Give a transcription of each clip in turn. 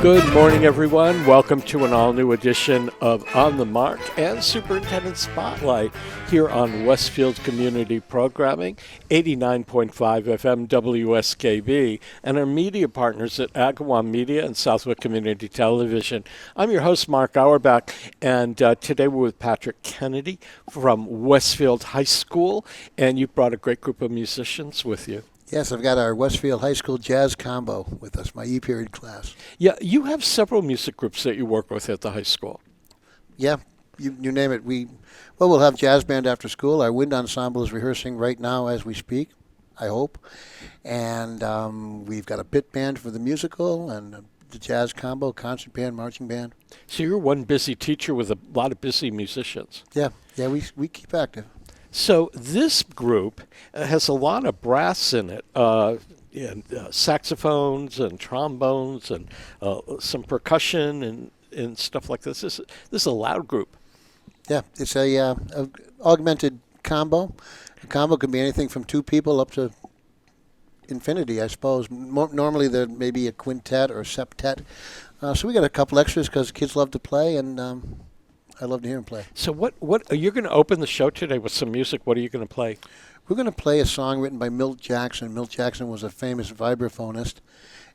Good morning, everyone. Welcome to an all-new edition of On the Mark and Superintendent Spotlight here on Westfield's Community Programming, 89.5 FM WSKB, and our media partners at Agawam Media and Southwick Community Television. I'm your host, Mark Auerbach, and today we're with Patrick Kennedy from Westfield High School, and you've brought a great group of musicians with you. Yes, I've got our Westfield High School Jazz Combo with us, my E-period class. Yeah, you have several music groups that you work with at the high school. Yeah, you name it. We'll have jazz band after school. Our wind ensemble is rehearsing right now as we speak, I hope. And we've got a pit band for the musical and the jazz combo, concert band, marching band. So you're one busy teacher with a lot of busy musicians. Yeah, we keep active. So this group has a lot of brass in it, saxophones and trombones and some percussion and stuff like this. This is a loud group. Yeah, it's a augmented combo. A combo can be anything from two people up to infinity, I suppose. Normally there may be a quintet or a septet. So we got a couple extras because kids love to play, and I love to hear them play. So what are you going to open the show today with some music? What are you going to play? We're going to play a song written by Milt Jackson. Milt Jackson was a famous vibraphonist.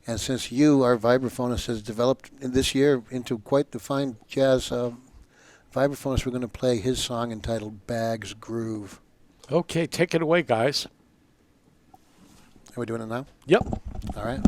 And since our vibraphonist, has developed this year into quite the fine jazz vibraphonist, we're going to play his song entitled Bag's Groove. Okay, take it away, guys. Are we doing it now? Yep. All right.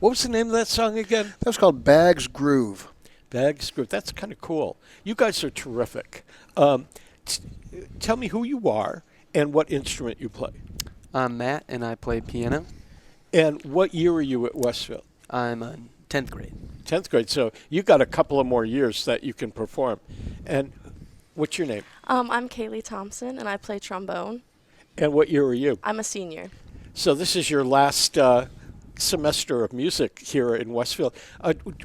What was the name of that song again? That was called Bag's Groove. Bag's Groove. That's kind of cool. You guys are terrific. Tell me who you are and what instrument you play. I'm Matt, and I play piano. And what year are you at Westfield? I'm in 10th grade. 10th grade. So you got a couple of more years that you can perform. And what's your name? I'm Kaylee Thompson, and I play trombone. And what year are you? I'm a senior. So this is your last semester of music here in Westfield.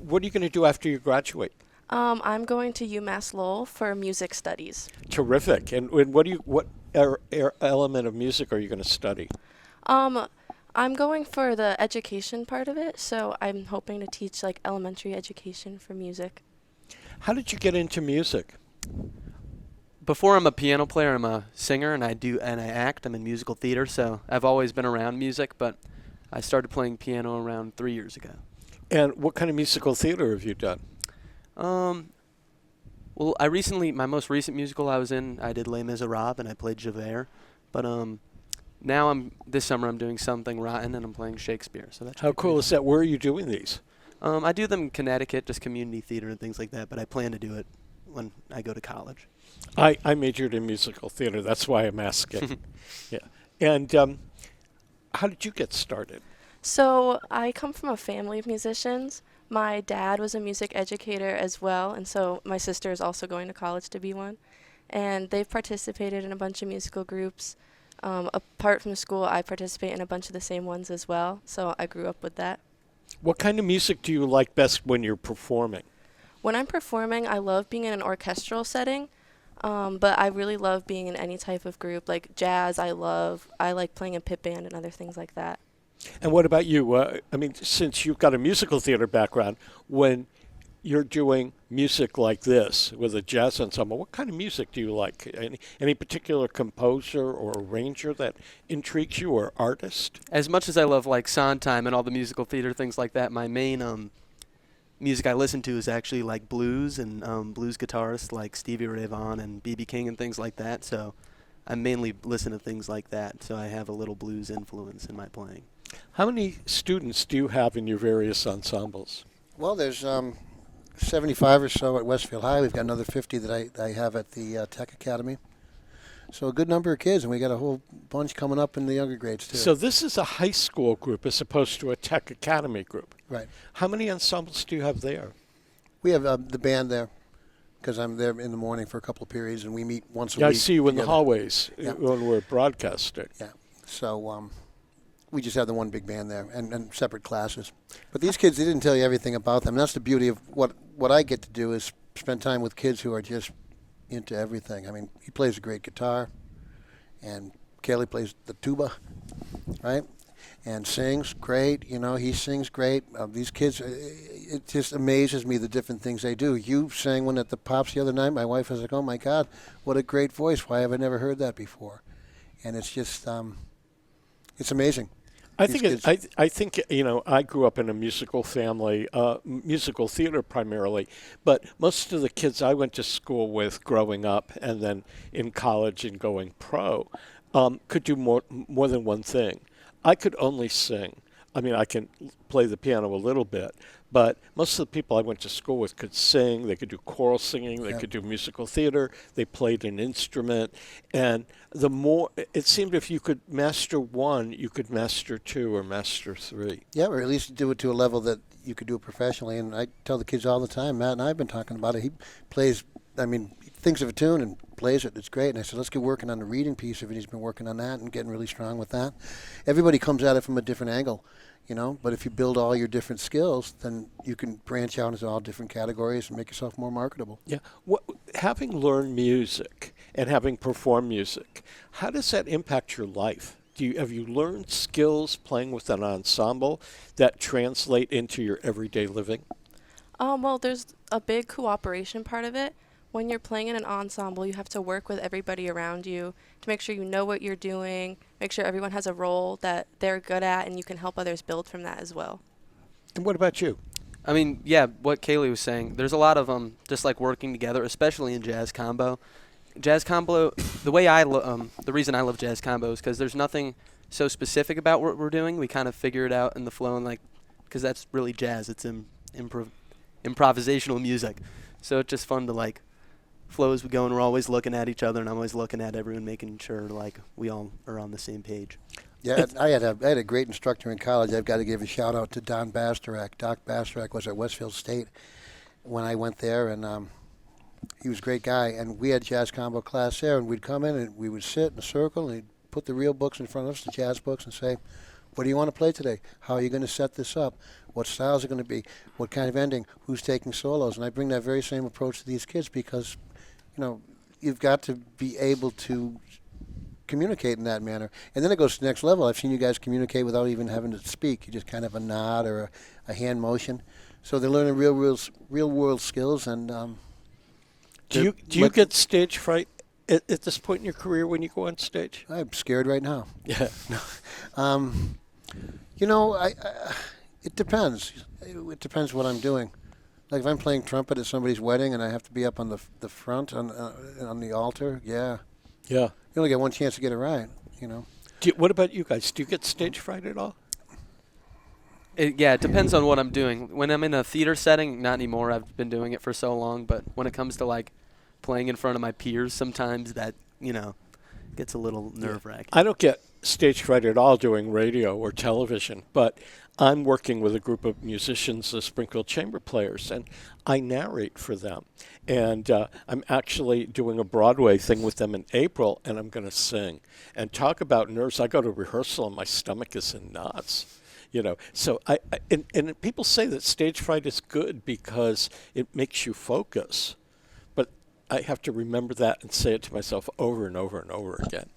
What are you going to do after you graduate? I'm going to UMass Lowell for music studies. Terrific. And what element of music are you going to study? I'm going for the education part of it, so I'm hoping to teach like elementary education for music. How did you get into music? Before I'm a piano player, I'm a singer, and I act. I'm in musical theater, so I've always been around music, but I started playing piano around 3 years ago. And what kind of musical theater have you done? Well, my most recent musical I was in, I did Les Miserables, and I played Javert. But now this summer I'm doing Something Rotten, and I'm playing Shakespeare. So that's How cool is that? Where are you doing these? I do them in Connecticut, just community theater and things like that, but I plan to do it when I go to college. I majored in musical theater. That's why I'm asking. Yeah. And how did you get started? So I come from a family of musicians. My dad was a music educator as well, and so my sister is also going to college to be one. And they've participated in a bunch of musical groups. Apart from school, I participate in a bunch of the same ones as well, so I grew up with that. What kind of music do you like best when you're performing? When I'm performing, I love being in an orchestral setting, but I really love being in any type of group. Like jazz, I like playing in pit band and other things like that. And what about you? I mean, since you've got a musical theater background, when you're doing music like this with a jazz ensemble, what kind of music do you like? Any particular composer or arranger that intrigues you, or artist? As much as I love like Sondheim and all the musical theater things like that, my main music I listen to is actually like blues and blues guitarists like Stevie Ray Vaughan and B.B. King and things like that. So I mainly listen to things like that. So I have a little blues influence in my playing. How many students do you have in your various ensembles? Well, there's 75 or so at Westfield High. We've got another 50 that I have at the Tech Academy. So a good number of kids, and we got a whole bunch coming up in the younger grades too. So this is a high school group as opposed to a Tech Academy group. Right. How many ensembles do you have there? We have the band there because I'm there in the morning for a couple of periods, and we meet once a Yeah, week. I see you in the together. hallways Yeah. when we're broadcasting. Yeah. So we just have the one big band there and separate classes. But these kids, they didn't tell you everything about them. That's the beauty of what I get to do is spend time with kids who are just into everything. I mean, he plays a great guitar, and Kelly plays the tuba, right? And sings great. You know, he sings great. These kids, it just amazes me the different things they do. You sang one at the Pops the other night. My wife was like, "Oh my God, what a great voice! Why have I never heard that before?" And it's just, it's amazing. I think you know, I grew up in a musical family, musical theater primarily, but most of the kids I went to school with growing up and then in college and going pro could do more than one thing. I could only sing. I mean, I can play the piano a little bit, but most of the people I went to school with could sing. They could do choral singing. They could do musical theater. They played an instrument. And the more, it seemed if you could master one, you could master two or master three. Yeah, or at least do it to a level that you could do it professionally. And I tell the kids all the time, Matt and I have been talking about it. He plays, I mean, he thinks of a tune and plays it. It's great. And I said, let's get working on the reading piece of it. He's been working on that and getting really strong with that. Everybody comes at it from a different angle, you know. But if you build all your different skills, then you can branch out into all different categories and make yourself more marketable. Yeah. Having learned music and having performed music, how does that impact your life? Have you learned skills playing with an ensemble that translate into your everyday living? Well, there's a big cooperation part of it. When you're playing in an ensemble, you have to work with everybody around you to make sure you know what you're doing, make sure everyone has a role that they're good at, and you can help others build from that as well. And what about you? I mean, yeah, what Kaylee was saying, there's a lot of just like working together, especially in jazz combo. Jazz combo, the reason I love jazz combo is because there's nothing so specific about what we're doing. We kind of figure it out in the flow, and because that's really jazz. It's improvisational music, so it's just fun to like flow as we go, and we're always looking at each other, and I'm always looking at everyone, making sure like we all are on the same page. Yeah, I had a great instructor in college. I've got to give a shout out to Don Basterak. Doc Basterak was at Westfield State when I went there, and he was a great guy. And we had jazz combo class there, and we'd come in and we would sit in a circle, and he'd put the real books in front of us, the jazz books, and say, "What do you want to play today? How are you going to set this up? What styles are going to be? What kind of ending? Who's taking solos?" And I bring that very same approach to these kids because, you know, you've got to be able to communicate in that manner. And then it goes to the next level. I've seen you guys communicate without even having to speak. You just kind of a nod or a hand motion. So they're learning real world skills. And do you get stage fright at this point in your career when you go on stage? I'm scared right now. Yeah. You know, it depends. It depends what I'm doing. Like if I'm playing trumpet at somebody's wedding and I have to be up on the front on the altar, yeah. Yeah. You only get one chance to get it right, you know. What about you guys? Do you get stage fright at all? It depends on what I'm doing. When I'm in a theater setting, not anymore. I've been doing it for so long. But when it comes to like playing in front of my peers, sometimes that gets a little nerve-wracking. I don't get stage fright at all doing radio or television, but I'm working with a group of musicians, the Springfield Chamber Players, and I narrate for them. And I'm actually doing a Broadway thing with them in April, and I'm going to sing. And talk about nerves. I go to rehearsal and my stomach is in knots. So and people say that stage fright is good because it makes you focus. But I have to remember that and say it to myself over and over and over again.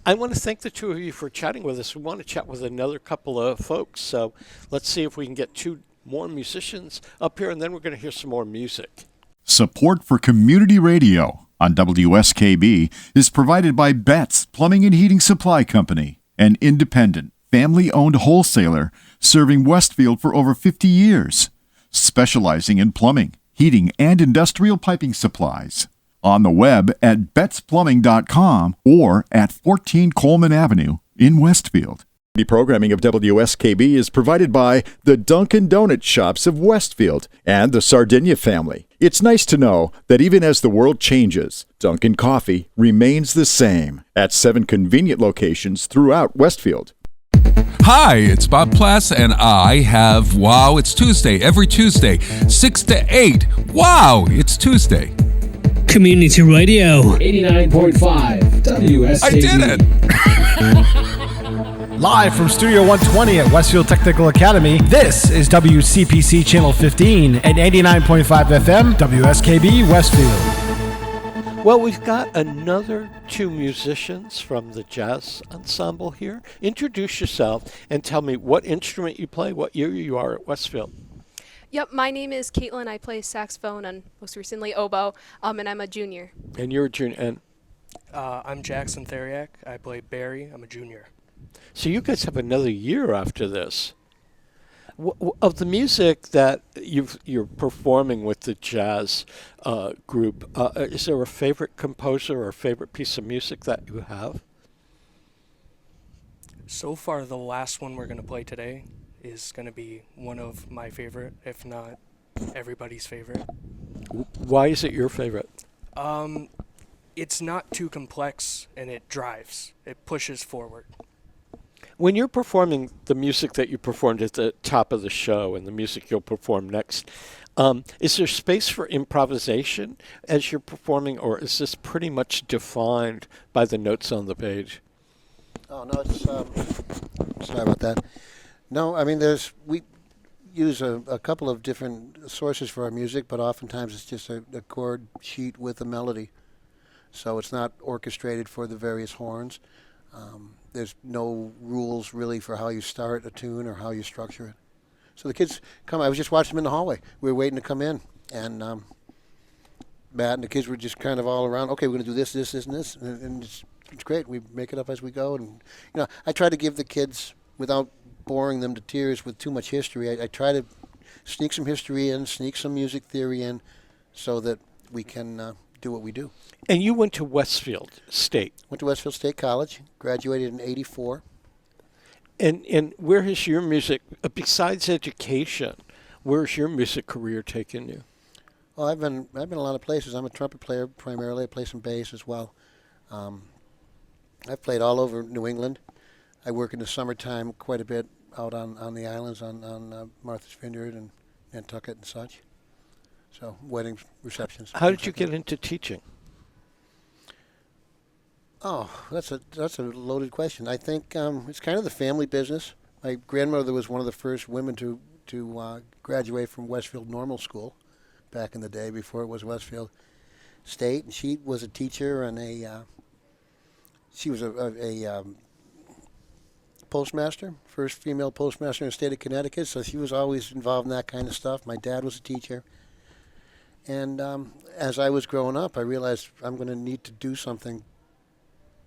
I want to thank the two of you for chatting with us. We want to chat with another couple of folks. So let's see if we can get two more musicians up here, and then we're going to hear some more music. Support for community radio on WSKB is provided by Betts Plumbing and Heating Supply Company, an independent, family-owned wholesaler serving Westfield for over 50 years, specializing in plumbing, heating, and industrial piping supplies. On the web at bettsplumbing.com or at 14 Coleman Avenue in Westfield. The programming of WSKB is provided by the Dunkin' Donut Shops of Westfield and the Sardinia family. It's nice to know that even as the world changes, Dunkin' Coffee remains the same at 7 convenient locations throughout Westfield. Hi, it's Bob Plass, and I have Wow, It's Tuesday, every Tuesday, 6 to 8. Wow, it's Tuesday. Community Radio. 89.5 WSKB. I did it! Live from Studio 120 at Westfield Technical Academy, this is WCPC Channel 15 and 89.5 FM, WSKB Westfield. Well, we've got another two musicians from the jazz ensemble here. Introduce yourself and tell me what instrument you play, what year you are at Westfield. Yep, my name is Caitlin. I play saxophone and most recently oboe, and I'm a junior. And you're a junior. And I'm Jackson Theriak. I play Barry. I'm a junior. so you guys have another year after this. Of the music that you're performing with the jazz group, is there a favorite composer or a favorite piece of music that you have? So far, the last one we're going to play today is going to be one of my favorite, if not everybody's favorite. Why is it your favorite? It's not too complex, and it drives. It pushes forward. When you're performing the music that you performed at the top of the show and the music you'll perform next, is there space for improvisation as you're performing, or is this pretty much defined by the notes on the page? Oh, no, it's sorry about that. No, I mean, we use a couple of different sources for our music, but oftentimes it's just a chord sheet with a melody. So it's not orchestrated for the various horns. There's no rules really for how you start a tune or how you structure it. So the kids come. I was just watching them in the hallway. We were waiting to come in, and Matt and the kids were just kind of all around. Okay, we're going to do this, this, this, and this, and it's great. We make it up as we go, and I try to give the kids, without boring them to tears with too much history. I try to sneak some history in, sneak some music theory in, so that we can do what we do. And you went to Westfield State. Went to Westfield State College, graduated in '84. And where has your music, besides education, where's your music career taken you? Well, I've been a lot of places. I'm a trumpet player primarily. I play some bass as well. I've played all over New England. I work in the summertime quite a bit out on the islands, on Martha's Vineyard and Nantucket and such. So weddings, receptions. How did you get into teaching? Oh, that's a loaded question. I think it's kind of the family business. My grandmother was one of the first women to graduate from Westfield Normal School back in the day before it was Westfield State, and she was a teacher and she was a postmaster, first female postmaster in the state of Connecticut. So she was always involved in that kind of stuff. My dad was a teacher. And as I was growing up, I realized I'm going to need to do something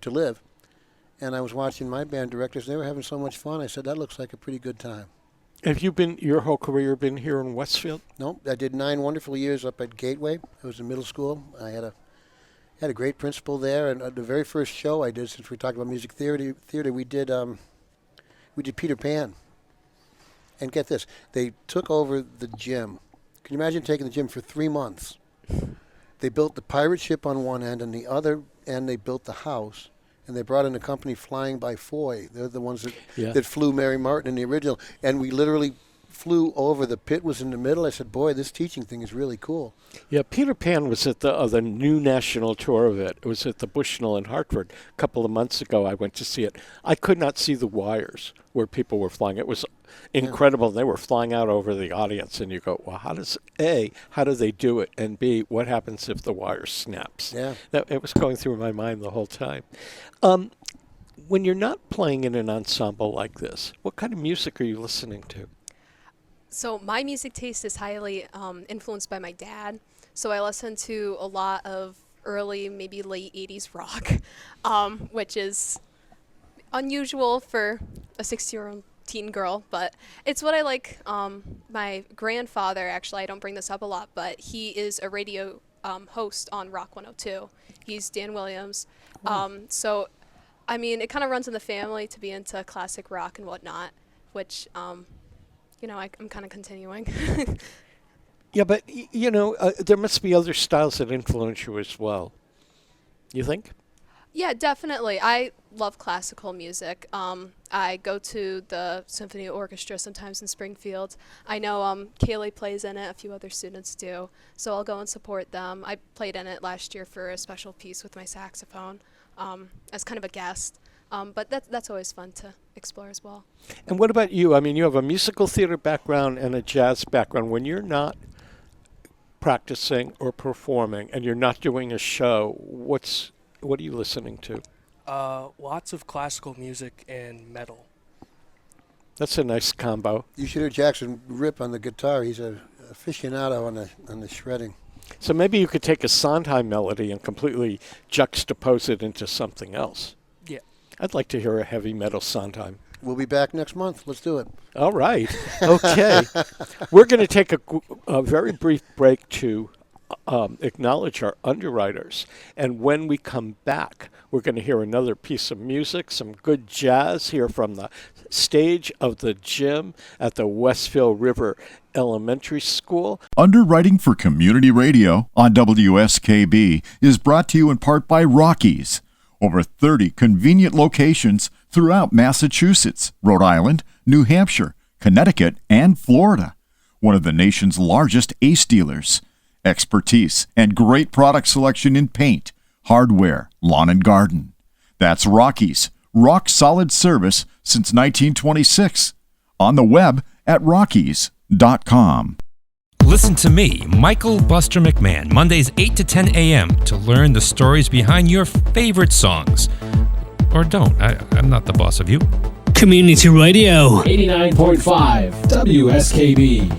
to live. And I was watching my band directors. They were having so much fun. I said, that looks like a pretty good time. Have you been, your whole career been here in Westfield? No, I did 9 wonderful years up at Gateway. I was in middle school. I had Had a great principal there, and the very first show I did, since we talked about music theater, we did Peter Pan. And get this, they took over the gym. Can you imagine taking the gym for 3 months? They built the pirate ship on one end, and the other end they built the house. And they brought in a company, Flying by Foy. They're the ones that flew Mary Martin in the original. And we literally flew over. The pit was in the middle. I said, boy, this teaching thing is really cool. Yeah, Peter Pan was at the new national tour of it. It was at the Bushnell in Hartford a couple of months ago. I went to see it. I could not see the wires where people were flying. It was incredible. They were flying out over the audience, and you go, well, how do they do it? And B, what happens if the wire snaps? Yeah. It was going through my mind the whole time. When you're not playing in an ensemble like this, what kind of music are you listening to? So my music taste is highly influenced by my dad. So I listen to a lot of early, maybe late 80s rock, which is unusual for a 16-year-old teen girl, but it's what I like. My grandfather, actually, I don't bring this up a lot, but he is a radio host on Rock 102. He's Dan Williams. So, I mean, it kind of runs in the family to be into classic rock and whatnot, which, I'm kind of continuing. Yeah, but, there must be other styles that influence you as well. You think? Yeah, definitely. I love classical music. I go to the symphony orchestra sometimes in Springfield. I know Kaylee plays in it. A few other students do. So I'll go and support them. I played in it last year for a special piece with my saxophone as kind of a guest. But that's always fun to explore as well. And what about you? I mean, you have a musical theater background and a jazz background. When you're not practicing or performing and you're not doing a show, what are you listening to? Lots of classical music and metal. That's a nice combo. You should hear Jackson rip on the guitar. He's a aficionado on the shredding. So maybe you could take a Sondheim melody and completely juxtapose it into something else. Yeah. I'd like to hear a heavy metal Sondheim. We'll be back next month. Let's do it. All right. Okay. We're going to take a very brief break to acknowledge our underwriters. And when we come back, we're going to hear another piece of music, some good jazz here from the stage of the gym at the Westfield River Elementary School. Underwriting for Community Radio on WSKB is brought to you in part by Rockies. Over 30 convenient locations throughout Massachusetts, Rhode Island, New Hampshire, Connecticut, and Florida. One of the nation's largest ACE dealers. Expertise and great product selection in paint, hardware, lawn and garden. That's Rockies. Rock solid service since 1926. On the web at rockies.com. Listen to me, Michael Buster McMahon, Mondays 8 to 10 a.m. to learn the stories behind your favorite songs. Or don't. I'm not the boss of you. Community Radio. 89.5 WSKB.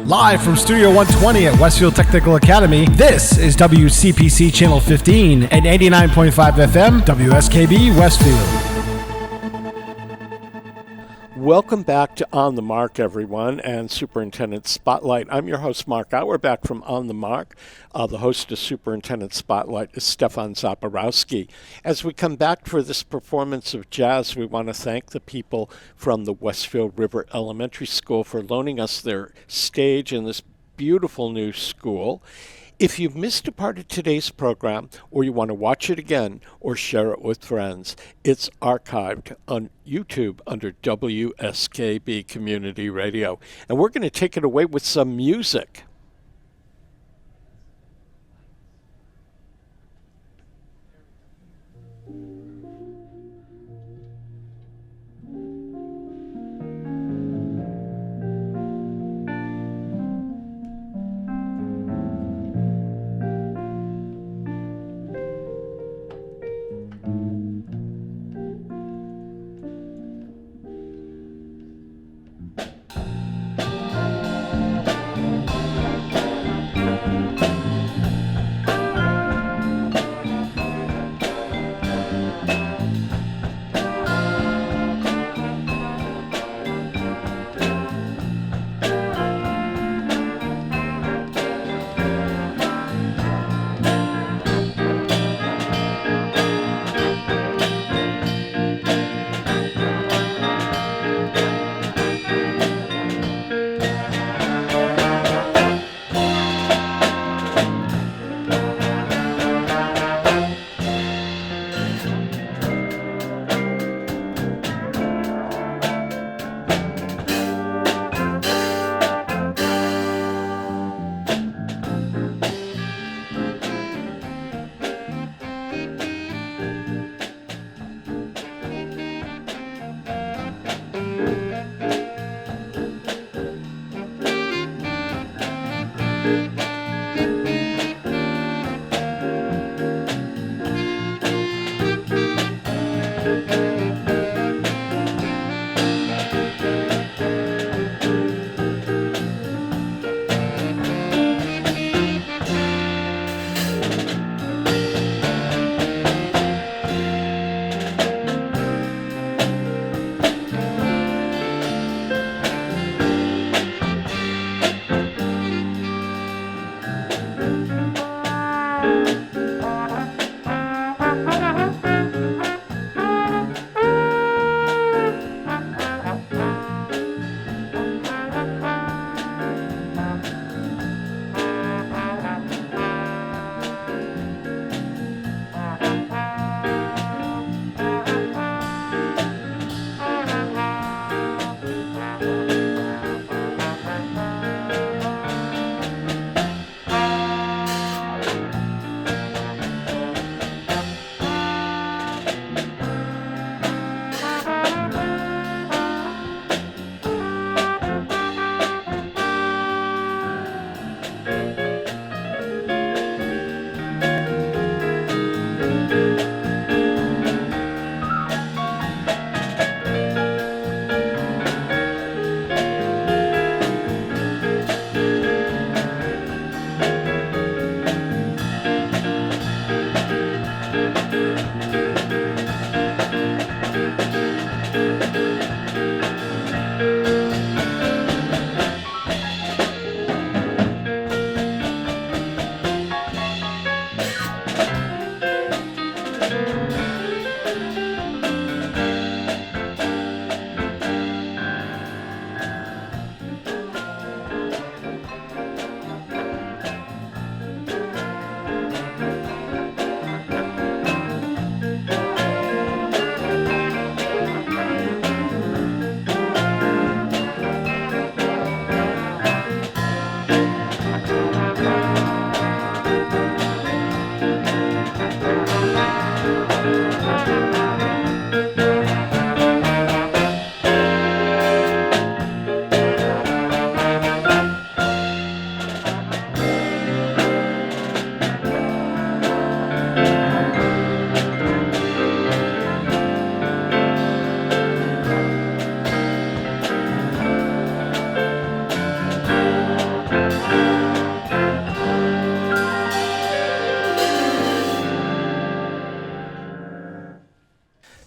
Live from Studio 120 at Westfield Technical Academy, this is WCPC Channel 15 and 89.5 FM, WSKB Westfield. Welcome back to On the Mark, everyone, and Superintendent Spotlight. I'm your host, Mark Auerbach from On the Mark. The host of Superintendent Spotlight is Stefan Zaporowski. As we come back for this performance of jazz, we want to thank the people from the Westfield River Elementary School for loaning us their stage in this beautiful new school. If you've missed a part of today's program, or you want to watch it again or share it with friends, it's archived on YouTube under WSKB Community Radio. And we're going to take it away with some music.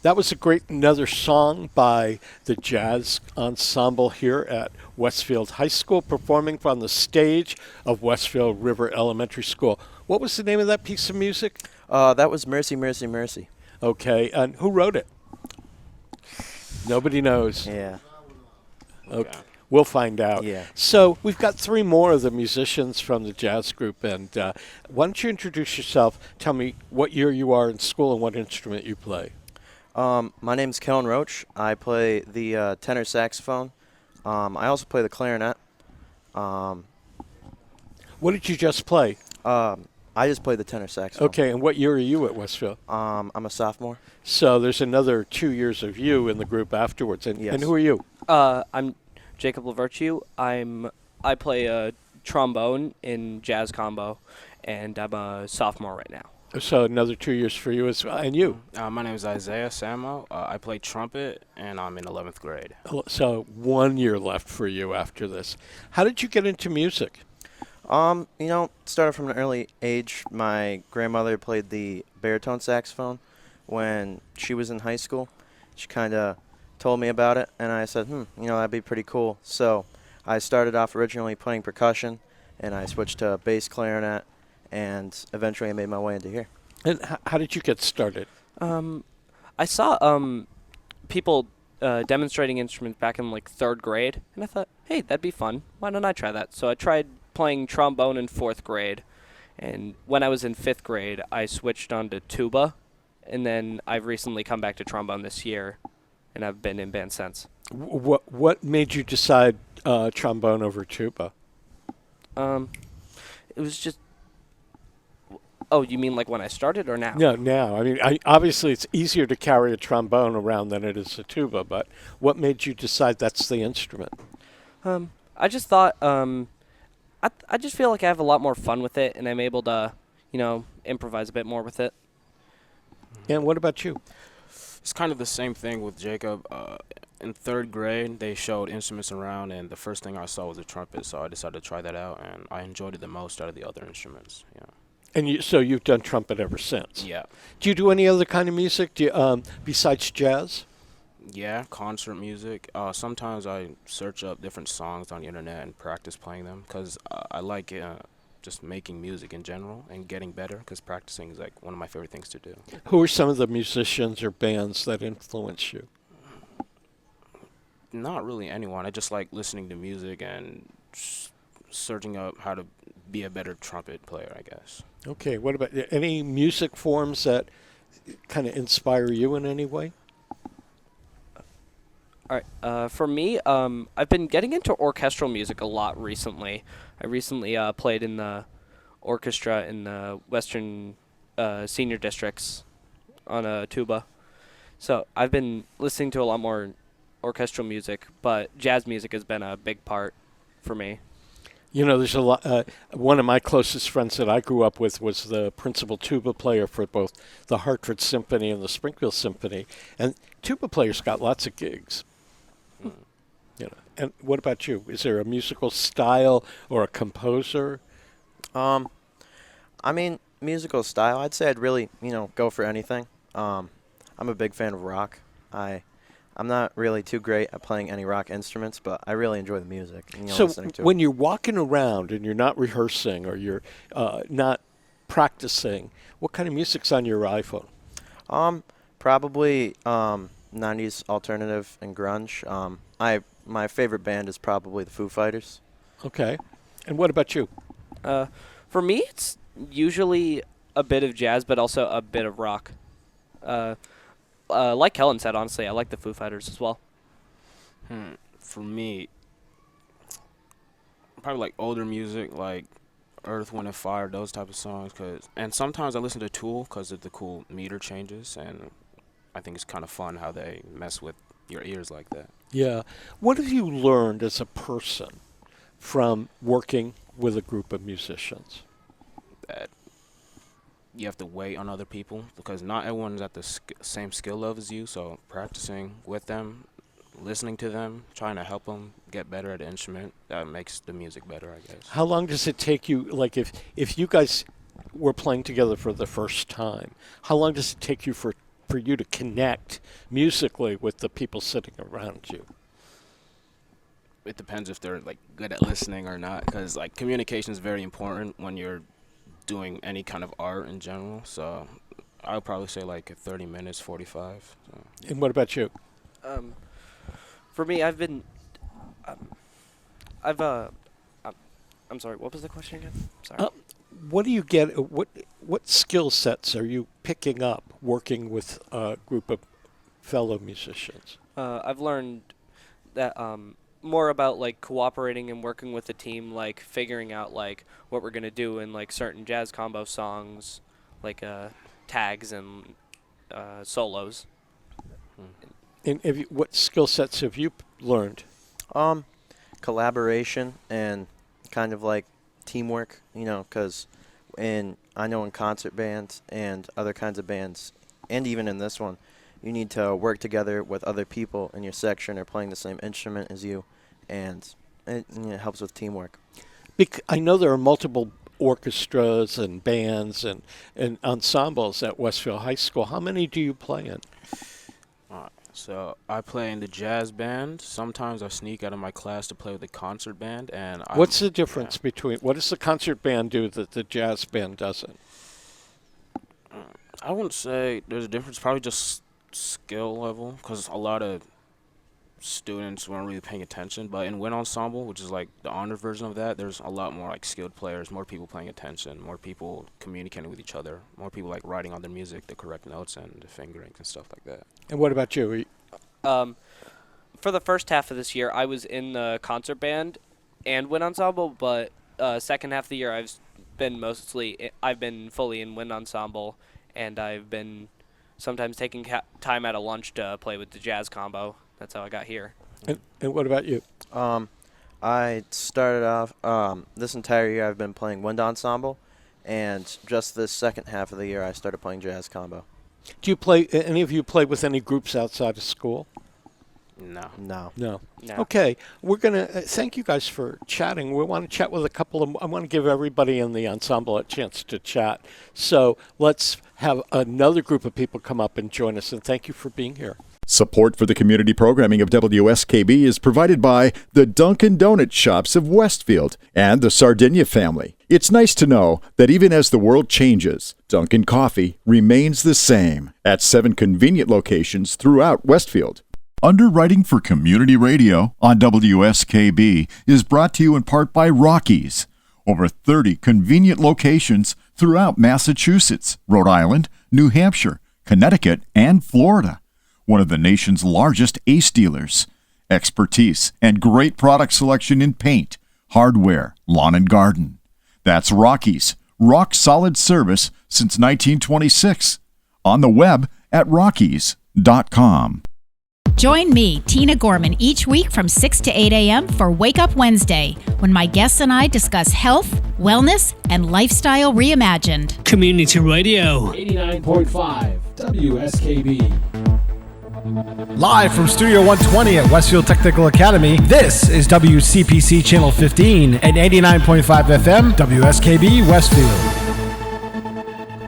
That was another song by the jazz ensemble here at Westfield High School, performing from the stage of Westfield River Elementary School. What was the name of that piece of music? That was Mercy, Mercy, Mercy. Okay, and who wrote it? Nobody knows. Yeah. Okay. We'll find out. Yeah. So we've got three more of the musicians from the jazz group, and why don't you introduce yourself? Tell me what year you are in school and what instrument you play. My name's Kellen Roach. I play the tenor saxophone. I also play the clarinet. What did you just play? I just play the tenor saxophone. Okay, and what year are you at Westfield? I'm a sophomore. So there's another 2 years of you in the group afterwards. And, Yes. and who are you? I'm Jacob Lavertu. I play trombone in jazz combo, and I'm a sophomore right now. So another 2 years for you as well. And you? My name is Isaiah Samo. I play trumpet, and I'm in 11th grade. So 1 year left for you after this. How did you get into music? Started from an early age. My grandmother played the baritone saxophone when she was in high school. She kind of told me about it, and I said, that'd be pretty cool. So I started off originally playing percussion, and I switched to bass clarinet, and eventually I made my way into here. And how did you get started? I saw people demonstrating instruments back in like 3rd grade, and I thought, hey, that'd be fun. Why don't I try that? So I tried playing trombone in 4th grade, and when I was in 5th grade, I switched on to tuba, and then I've recently come back to trombone this year, and I've been in band since. What made you decide trombone over tuba? It was just... Oh, you mean like when I started or now? No, now. I mean, obviously it's easier to carry a trombone around than it is a tuba, but what made you decide that's the instrument? I just thought, I just feel like I have a lot more fun with it, and I'm able to, improvise a bit more with it. And what about you? It's kind of the same thing with Jacob. In 3rd grade, they showed instruments around, and the first thing I saw was a trumpet, so I decided to try that out, and I enjoyed it the most out of the other instruments. Yeah. And so you've done trumpet ever since? Yeah. Do you do any other kind of music besides jazz? Yeah, concert music. Sometimes I search up different songs on the internet and practice playing them because I like just making music in general and getting better because practicing is like one of my favorite things to do. Who are some of the musicians or bands that influence you? Not really anyone. I just like listening to music and searching up how to be a better trumpet player, I guess. Okay, what about any music forms that kind of inspire you in any way? All right. For me, I've been getting into orchestral music a lot recently. I recently played in the orchestra in the Western senior districts on a tuba. So I've been listening to a lot more orchestral music, but jazz music has been a big part for me. You know, there's a lot. One of my closest friends that I grew up with was the principal tuba player for both the Hartford Symphony and the Springfield Symphony, and tuba players got lots of gigs. You know, and what about you? Is there a musical style or a composer? I mean, musical style, I'd say I'd really, go for anything. I'm a big fan of rock. I'm not really too great at playing any rock instruments, but I really enjoy the music. So listening to when you're walking around and you're not rehearsing or you're not practicing, what kind of music's on your iPhone? Probably 90s alternative and grunge. My favorite band is probably the Foo Fighters. Okay. And what about you? For me, it's usually a bit of jazz, but also a bit of rock. Like Kellen said, honestly, I like the Foo Fighters as well. For me, probably like older music, like Earth, Wind, and Fire, those type of songs. And sometimes I listen to Tool because of the cool meter changes, and I think it's kind of fun how they mess with your ears like that. Yeah. What have you learned as a person from working with a group of musicians? That you have to wait on other people because not everyone's at the same skill level as you. So practicing with them, listening to them, trying to help them get better at the instrument, that makes the music better, I guess. How long does it take you, like if you guys were playing together for the first time, how long does it take you for you to connect musically with the people sitting around you? It depends if they're like good at listening or not, because like communication is very important when you're doing any kind of art in general. So I would probably say like 30 minutes, 45. So. And what about you? For me, I've been, I'm sorry, what was the question again? Sorry. What do you get? What skill sets are you picking up working with a group of fellow musicians? I've learned that more about like cooperating and working with a team, like figuring out like what we're gonna do in like certain jazz combo songs, like tags and solos. And what skill sets have you learned? Collaboration and kind of like teamwork, because I know in concert bands and other kinds of bands, and even in this one, you need to work together with other people in your section or playing the same instrument as you, and it helps with teamwork. I know there are multiple orchestras and bands and ensembles at Westfield High School. How many do you play in? So I play in the jazz band. Sometimes I sneak out of my class to play with the concert band. And what's the difference between what does the concert band do that the jazz band doesn't? I wouldn't say there's a difference. Probably just skill level, because a lot of students weren't really paying attention. But in wind ensemble, which is like the honor version of that, there's a lot more like skilled players, more people paying attention, more people communicating with each other, more people like writing on their music the correct notes and the fingerings and stuff like that. And what about you? For the first half of this year, I was in the concert band and wind ensemble, but second half of the year I've been fully in wind ensemble, and I've been sometimes taking time out of lunch to play with the jazz combo. That's how I got here. And what about you? I started off this entire year I've been playing wind ensemble, and just this second half of the year I started playing jazz combo. Do you play? Any of you play with any groups outside of school? No. Okay, we're gonna thank you guys for chatting. We want to chat with a couple of. I want to give everybody in the ensemble a chance to chat. So let's have another group of people come up and join us. And thank you for being here. Support for the community programming of WSKB is provided by the Dunkin' Donut Shops of Westfield and the Sardinia family. It's nice to know that even as the world changes, Dunkin' Coffee remains the same at 7 convenient locations throughout Westfield. Underwriting for Community Radio on WSKB is brought to you in part by Rockies. Over 30 convenient locations throughout Massachusetts, Rhode Island, New Hampshire, Connecticut, and Florida. One of the nation's largest ACE dealers. Expertise and great product selection in paint, hardware, lawn and garden. That's Rockies. Rock solid service since 1926. On the web at rockies.com. Join me, Tina Gorman, each week from 6 to 8 a.m. for Wake Up Wednesday, when my guests and I discuss health, wellness, and lifestyle reimagined. Community Radio. 89.5 WSKB. Live from Studio 120 at Westfield Technical Academy, this is WCPC Channel 15 and 89.5 FM, WSKB Westfield.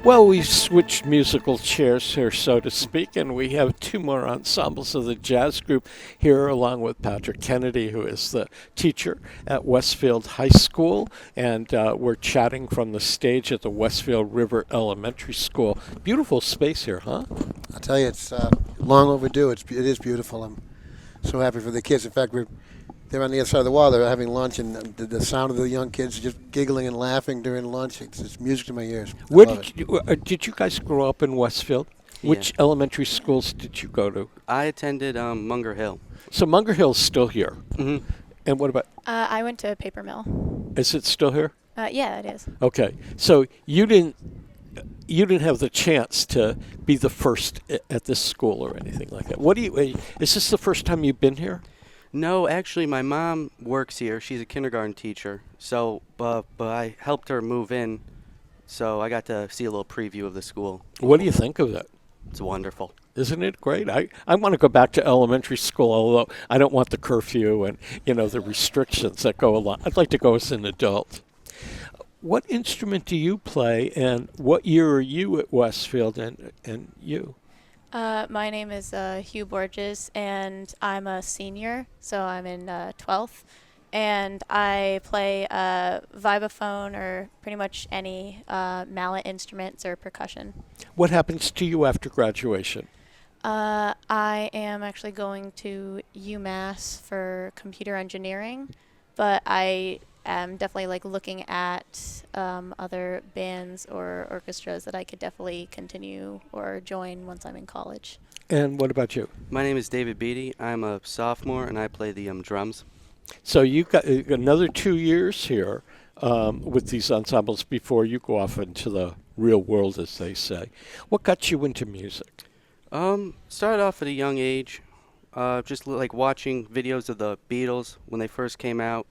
Well, we've switched musical chairs here, so to speak, and we have two more ensembles of the jazz group here, along with Patrick Kennedy, who is the teacher at Westfield High School, and we're chatting from the stage at the Westfield River Elementary School. Beautiful space here, huh? I'll tell you, it's long overdue. It is beautiful. I'm so happy for the kids. In fact, they're on the other side of the wall. They're having lunch, and the sound of the young kids just giggling and laughing during lunch. It's music to my ears. Where did you guys grow up in Westfield? Yeah. Which elementary schools did you go to? I attended Munger Hill. So Munger Hill's still here. Mm-hmm. And what about? I went to Paper Mill. Is it still here? Yeah, it is. Okay, so you didn't have the chance to be the first at this school or anything like that. Is this the first time you've been here? No, actually, my mom works here. She's a kindergarten teacher. So, but I helped her move in, so I got to see a little preview of the school. What do you think of that? It's wonderful. Isn't it great? I want to go back to elementary school, although I don't want the curfew and, the restrictions that go along. I'd like to go as an adult. What instrument do you play, and what year are you at Westfield and you? My name is Hugh Borges, and I'm a senior, so I'm in 12th. And I play vibraphone or pretty much any mallet instruments or percussion. What happens to you after graduation? I am actually going to UMass for computer engineering, but I am definitely looking at other bands or orchestras that I could definitely continue or join once I'm in college. And what about you? My name is David Beatty. I'm a sophomore, and I play the drums. So you've got another 2 years here with these ensembles before you go off into the real world, as they say. What got you into music? Started off at a young age, just watching videos of the Beatles when they first came out,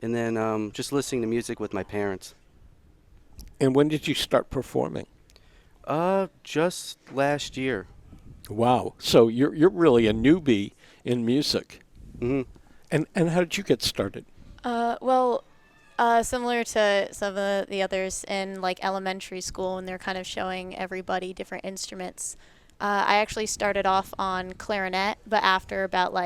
and then just listening to music with my parents. And when did you start performing? Just last year. Wow. So you're really a newbie in music. Mm-hmm. And how did you get started? Similar to some of the others in elementary school, when they're kind of showing everybody different instruments. I actually started off on clarinet, but after about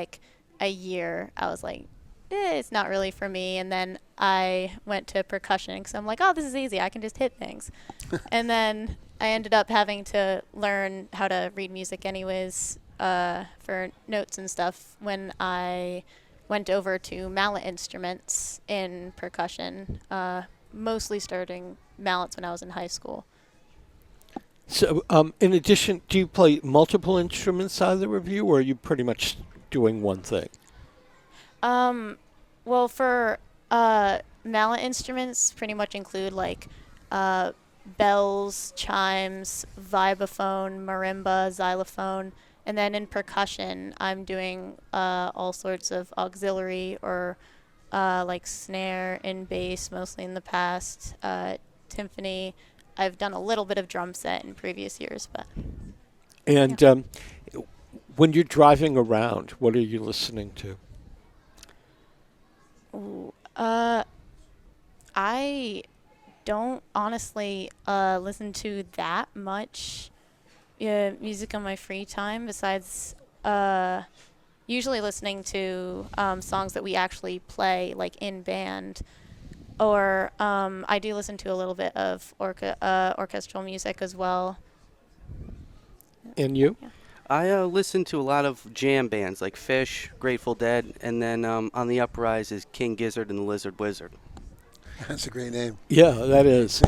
a year, I was like, it's not really for me. And then I went to percussion because I'm like, oh, this is easy. I can just hit things. And then I ended up having to learn how to read music anyways for notes and stuff when I went over to mallet instruments in percussion, mostly starting mallets when I was in high school. So in addition, do you play multiple instruments, either of you, or are you pretty much doing one thing? Well, for mallet instruments, pretty much include bells, chimes, vibraphone, marimba, xylophone, and then in percussion, I'm doing all sorts of auxiliary or snare and bass, mostly in the past, timpani. I've done a little bit of drum set in previous years, but. And when you're driving around, what are you listening to? Ooh, I don't honestly listen to that much music on my free time, besides usually listening to songs that we actually play in band. Or I do listen to a little bit of orchestral music as well. And you? Yeah. I listen to a lot of jam bands like Fish, Grateful Dead, and then on the uprise is King Gizzard and the Lizard Wizard. That's a great name. Yeah, that is.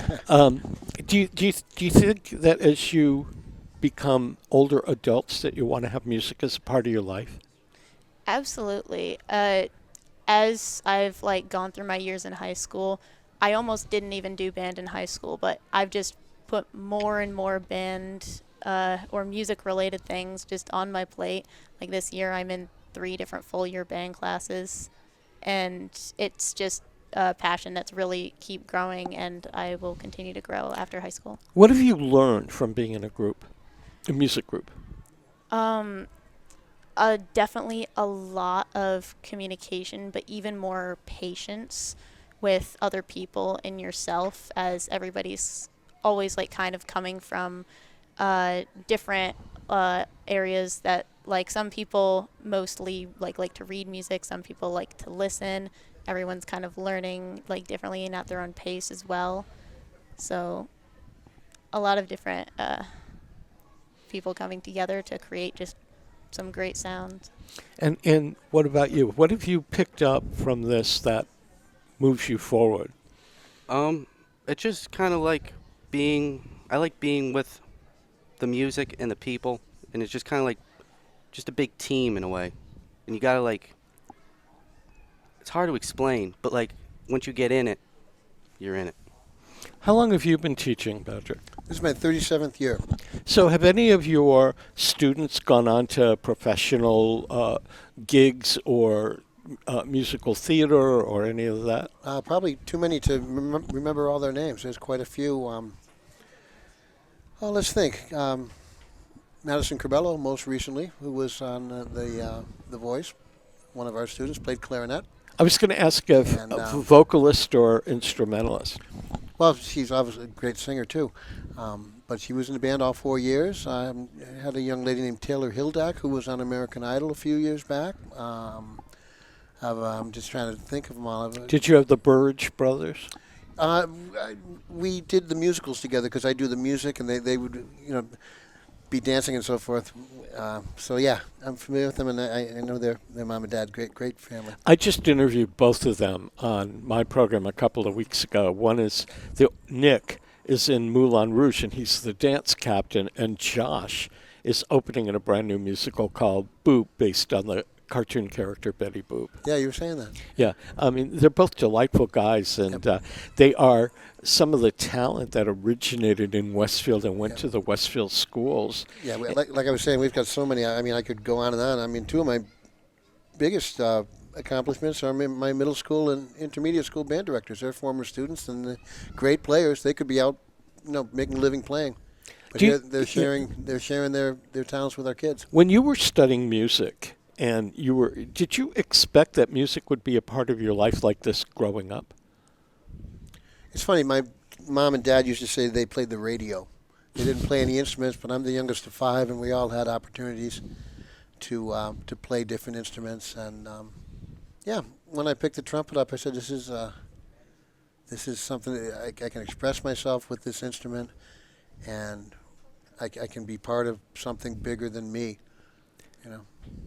Do you think that as you become older adults that you want to have music as a part of your life? Absolutely. As I've gone through my years in high school, I almost didn't even do band in high school, but I've just put more and more band or music-related things just on my plate. This year, I'm in 3 different full-year band classes, and it's just a passion that's really keep growing, and I will continue to grow after high school. What have you learned from being in a music group? Definitely a lot of communication, but even more patience with other people and yourself, as everybody's always like kind of coming from different areas that like some people mostly like to read music, some people like to listen. Everyone's kind of learning like differently and at their own pace as well. So a lot of different people coming together to create just some great sounds. And what about you? What have you picked up from this that moves you forward? It's just kind of like I like being with the music and the people, and it's just kind of like just a big team in a way. And you gotta like, it's hard to explain, but like once you get in it, you're in it. How long have you been teaching, Patrick? This is my 37th year. So have any of your students gone on to professional gigs or musical theater or any of that? Probably too many to remember all their names. There's quite a few. Let's think. Madison Corbello, most recently, who was on The Voice, one of our students, played clarinet. I was going to ask if a vocalist or instrumentalist. Well, she's obviously a great singer, too. But she was in the band all 4 years. I had a young lady named Taylor Hildak, who was on American Idol a few years back. I'm just trying to think of them all. Did you have the Burge brothers? We did the musicals together because I do the music, and they would, be dancing and so forth. So yeah, I'm familiar with them, and I know their mom and dad. Great family. I just interviewed both of them on my program a couple of weeks ago. One is Nick is in Moulin Rouge, and he's the dance captain, and Josh is opening in a brand new musical called Boop, based on the cartoon character Betty Boop. Yeah, you were saying that. Yeah, I mean, they're both delightful guys, and they are some of the talent that originated in Westfield and went to the Westfield schools. Yeah, like I was saying, we've got so many. I mean, I could go on and on. I mean, two of my biggest accomplishments are my middle school and intermediate school band directors. They're former students and great players. They could be out, making a living playing. But they're sharing their talents with our kids. When you were studying music, and did you expect that music would be a part of your life like this growing up? It's funny, my mom and dad used to say they played the radio. They didn't play any instruments, but I'm the youngest of 5, and we all had opportunities to play different instruments. And when I picked the trumpet up, I said, this is something that I can express myself with this instrument, and I can be part of something bigger than me.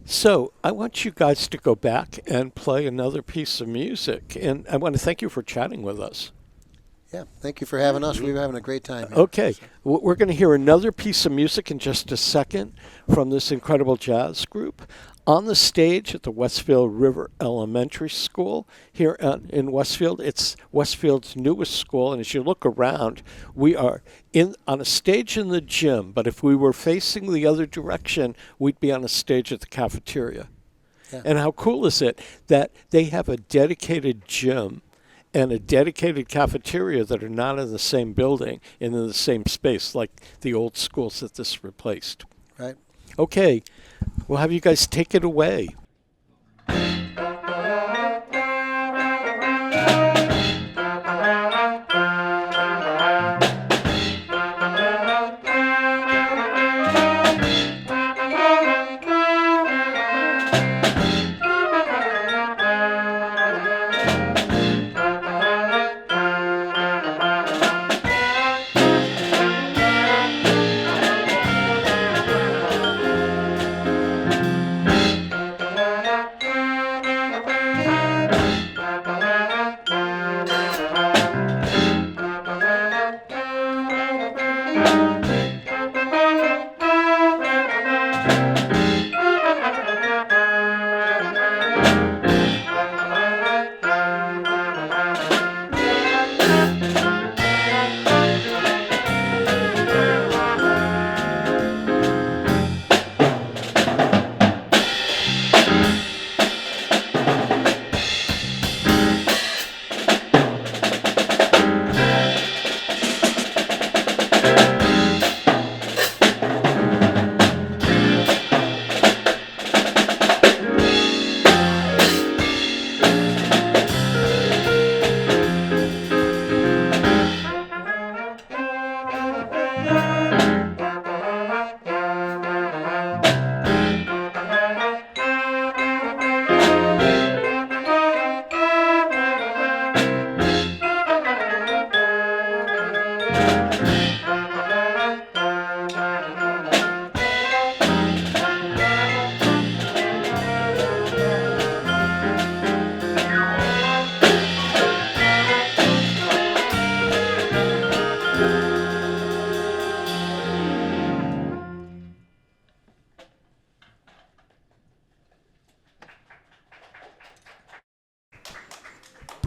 So I want you guys to go back and play another piece of music, and I want to thank you for chatting with us. Yeah, thank you for having us. We were having a great time here. Okay, we're going to hear another piece of music in just a second from this incredible jazz group. On the stage at the Westfield River Elementary School here in Westfield. It's Westfield's newest school, and as you look around, we are on a stage in the gym, but if we were facing the other direction, we'd be on a stage at the cafeteria. Yeah. And how cool is it that they have a dedicated gym and a dedicated cafeteria that are not in the same building and in the same space like the old schools that this replaced. Right. Okay, we'll have you guys take it away.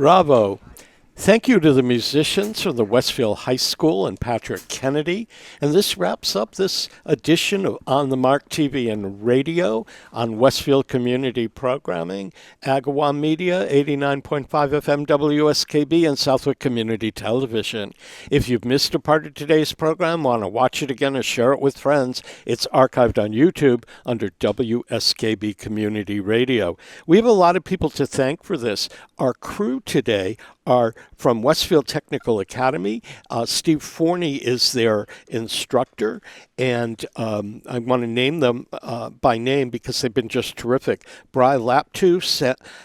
Bravo. Thank you to the musicians from the Westfield High School and Patrick Kennedy. And this wraps up this edition of On the Mark TV and Radio on Westfield Community Programming, Agawam Media, 89.5 FM WSKB, and Southwick Community Television. If you've missed a part of today's program, want to watch it again or share it with friends, it's archived on YouTube under WSKB Community Radio. We have a lot of people to thank for this. Our crew today are from Westfield Technical Academy. Steve Forney is their instructor, and I want to name them by name because they've been just terrific. Bri Laptu,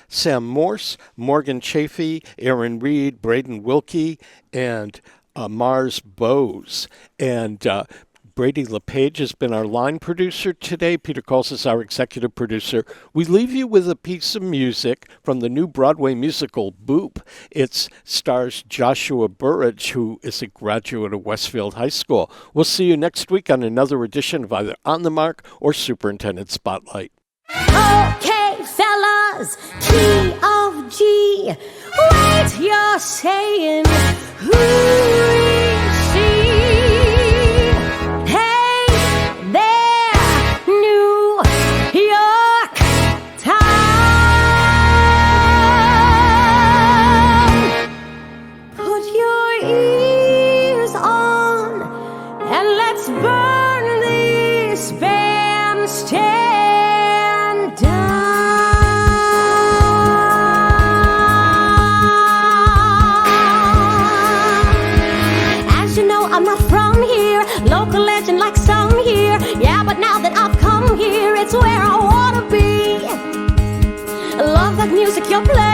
Sam Morse, Morgan Chafee, Aaron Reed, Braden Wilkie, and Mars Bowes. And Brady LePage has been our line producer today. Peter Coles is our executive producer. We leave you with a piece of music from the new Broadway musical, Boop. It stars Joshua Burridge, who is a graduate of Westfield High School. We'll see you next week on another edition of either On the Mark or Superintendent Spotlight. Okay, fellas, key of G. Wait, you're saying, who is she? Burn this bandstand down. As you know, I'm not from here, local legend like some here. Yeah, but now that I've come here, it's where I wanna be. I love that music you're playing.